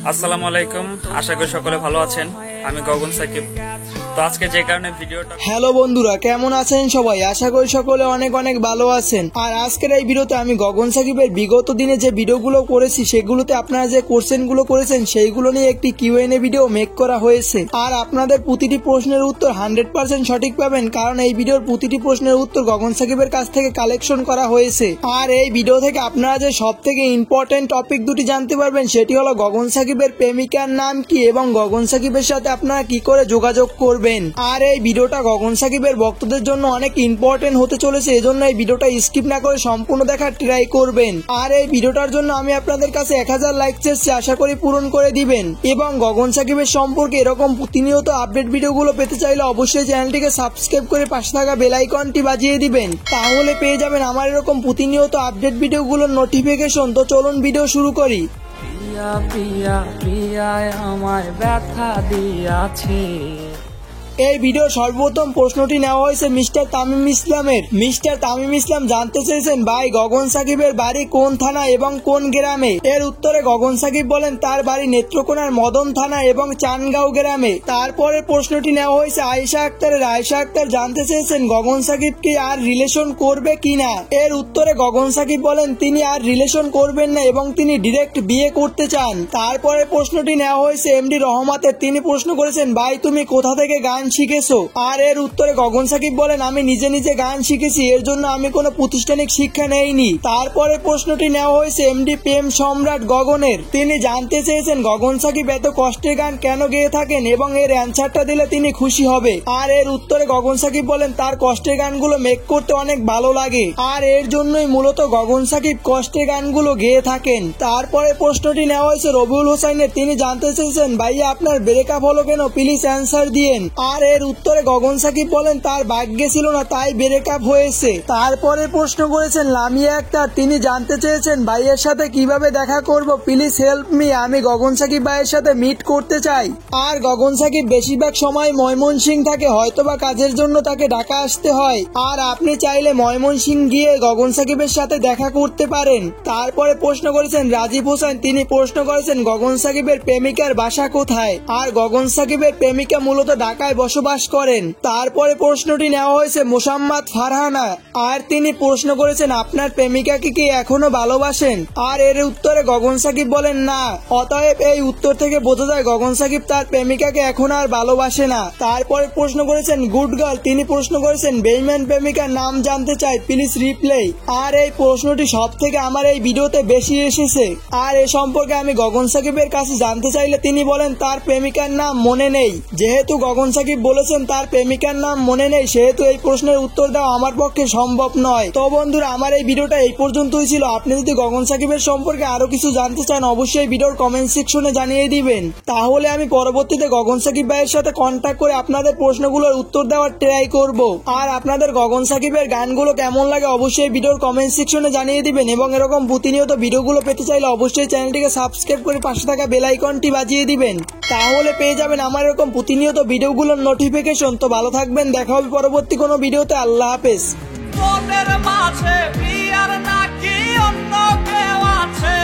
আসসালামু আলাইকুম, আশা করি সকলে ভালো আছেন। আমি গগন সাকিব। তো আজকে যে কারণে ভিডিওটা হ্যালো বন্ধুরা, কেমন আছেন সবাই? আশা করি সকলে অনেক অনেক ভালো আছেন। আর আজকের এই ভিডিওতে আমি গগন সাকিবের বিগত দিনে যে ভিডিওগুলো করেছি সেগুলোতে আপনারা যে কোশ্চেনগুলো করেছেন সেইগুলো নিয়ে একটি কিউএনএ ভিডিও মেক করা হয়েছে। আর আপনাদের প্রতিটি প্রশ্নের উত্তর 100% সঠিক পাবেন, কারণ এই ভিডিওর প্রতিটি প্রশ্নের উত্তর গগন সাকিবের কাছ থেকে কালেকশন করা হয়েছে। আর এই ভিডিও থেকে আপনারা যে সব থেকে ইম্পর্টেন্ট টপিক দুটি জানতে পারবেন, সেটি হলো গগন সাকিবের প্রেমিকার নাম কি এবং গগন সাকিবের সাথে আপনারা কি করে যোগাযোগ করবেন। আর এই ভিডিওটা গগন সাকিবের ভক্তদের জন্য অনেক ইম্পর্টেন্ট হতে চলেছে, এজন্য এই ভিডিওটা স্কিপ না করে সম্পূর্ণ দেখার ট্রাই করবেন। আর এই ভিডিওটার জন্য আমি আপনাদের কাছে 1000 লাইক চেয়েছি, আশা করি পূরণ করে দিবেন। এবং গগন সাকিবের সম্পর্কে এরকম প্রতিনিয়ত আপডেট ভিডিওগুলো পেতে চাইলে অবশ্যই চ্যানেলটিকে সাবস্ক্রাইব করে পাশে থাকা বেল আইকনটি বাজিয়ে দিবেন, তাহলে পেয়ে যাবেন আমার এরকম প্রতিনিয়ত আপডেট ভিডিওগুলোর নোটিফিকেশন। তো চলুন ভিডিও শুরু করি। প্রিয়া প্রিয়া প্রিয়ায় আমায় ব্যথা দিয়াছে। এই ভিডিও সর্বপ্রথম প্রশ্নটি নেওয়া হয়েছে মিস্টার তামিম ইসলামের। মিস্টার তামিম ইসলাম জানতে চেয়েছেন, ভাই গগন সাকিবের বাড়ি কোন থানা এবং কোন গ্রামে? এর উত্তরে গগন সাকিব বলেন তার বাড়ি নেত্রকোনার মদন থানা এবং চানগাঁও গ্রামে। তারপরে প্রশ্নটি নেওয়া হয়েছে আয়েশা আক্তারের। আয়েশা আক্তার জানতে চেয়েছেন গগন সাকিব কি আর রিলেশন করবে কিনা? এর উত্তরে গগন সাকিব বলেন তিনি আর রিলেশন করবেন না এবং তিনি ডিরেক্ট বিয়ে করতে চান। তারপরে প্রশ্নটি নেওয়া হয়েছে এমডি রহমাতের। তিনি প্রশ্ন করেছেন, ভাই তুমি কোথা থেকে গান শিখেছো? আর এর উত্তরে গগন সাকিব বলেন আমি নিজে নিজে গান শিখেছি, এর জন্য আমি কোনো প্রাতিষ্ঠানিক শিক্ষা নেইনি। তারপরে প্রশ্নটি নেওয়া হয়েছে এমডি প্রেম সম্রাট গগনের। তিনি জানতে চেয়েছেন গগন সাকিব এত কষ্টের গান কেন গেয়ে থাকেন এবং এর অ্যান্সারটা দিলে তিনি খুশি হবে। আর এর উত্তরে গগন সাকিব বলেন তার কষ্টের গানগুলো মেক করতে অনেক ভালো লাগে, আর এর জন্যই মূলত গগন সাকিব কষ্টের গানগুলো গেয়ে থাকেন। তারপরে প্রশ্নটি নেওয়া হয়েছে রবিউল হোসাইনের। তিনি জানতে চেয়েছেন ভাইয়া আপনার ব্রেকআপ হলো কেন, প্লিজ অ্যান্সার দিয়েন। আর এর উত্তরে গগন সাকিব বলেন তার ভাগ্যে ছিল না তাই ব্রেকআপ হয়েছে। তারপরে প্রশ্ন করেছেন লামিয়া আক্তার। তিনি জানতে চেয়েছেন ভাইয়ের সাথে কিভাবে দেখা করব, প্লিজ হেল্প মি, আমি গগন সাকিব ভাইয়ের সাথে মিট করতে চাই। আর গগন সাকিব বেশিরভাগ সময় ময়মনসিংহ থাকে, হয়তোবা কাজের জন্য তাকে ঢাকা আসতে হয়। আর আপনি চাইলে ময়মনসিংহ গিয়ে গগন সাকিবের সাথে দেখা করতে পারেন। তারপরে প্রশ্ন করেছেন রাজীব হোসেন। তিনি প্রশ্ন করেছেন গগন সাকিবের প্রেমিকার বাসা কোথায়? আর গগন সাকিবের প্রেমিকা মূলত ঢাকায় বসবাস করেন। তারপরে প্রশ্নটি নেওয়া হয়েছে মোসাম্মদ ফারহানা। আর তিনি প্রশ্ন করেছেন আপনার প্রেমিকাকে কি এখনো ভালোবাসেন? আর এর উত্তরে গগন সাকিব বলেন না। অতএব এই উত্তর থেকে বোঝা যায় গগন সাকিব তার প্রেমিকাকে এখন আর ভালোবাসে না। তারপরে প্রশ্ন করেছেন গুড গার্ল। তিনি প্রশ্ন করেছেন বেইমান প্রেমিকার নাম জানতে চাই, প্লিজ রিপ্লাই। আর এই প্রশ্নটি সব থেকে আমার এই ভিডিওতে বেশি এসেছে। আর এ সম্পর্কে আমি গগন সাকিবের কাছে জানতে চাইলে তিনি বলেন তার প্রেমিকার নাম মনে নেই। যেহেতু গগন সাকিব বলেছেন তার প্রেমিকার নাম মনে নেই, সেহেতু এই প্রশ্নের উত্তর দেওয়া আমার পক্ষে সম্ভব নয়। তো বন্ধুরা, আমার এই ভিডিওটা এই পর্যন্তই ছিল। আপনি যদি গগন সাকিবের সম্পর্কে আরো কিছু জানতে চান অবশ্যই ভিডিওর কমেন্ট সেকশনে জানিয়ে দিবেন, তাহলে আমি পরবর্তীতে গগন সাকিব ভাইয়ের সাথে কন্ট্যাক্ট করে আপনাদের প্রশ্নগুলোর উত্তর দেওয়ার ট্রাই করব। আর আপনাদের গগন সাকিবের গানগুলো কেমন লাগে অবশ্যই ভিডিওর কমেন্ট সেকশনে জানিয়ে দিবেন। এবং এরকম প্রতিনিয়ত ভিডিওগুলো পেতে চাইলে অবশ্যই চ্যানেলটিকে সাবস্ক্রাইব করে পাশে থাকা বেল আইকনটি বাজিয়ে দিবেন, তাহলে পেয়ে যাবেন আমার এরকম প্রতিনিয়ত ভিডিওগুলোর নোটিফিকেশন। তো ভালো থাকবেন, দেখা হবে পরবর্তী কোনো ভিডিওতে। আল্লাহ হাফেজ। তোদের মাঝে প্রিয়ার নাকি অন্য কেউ আছে?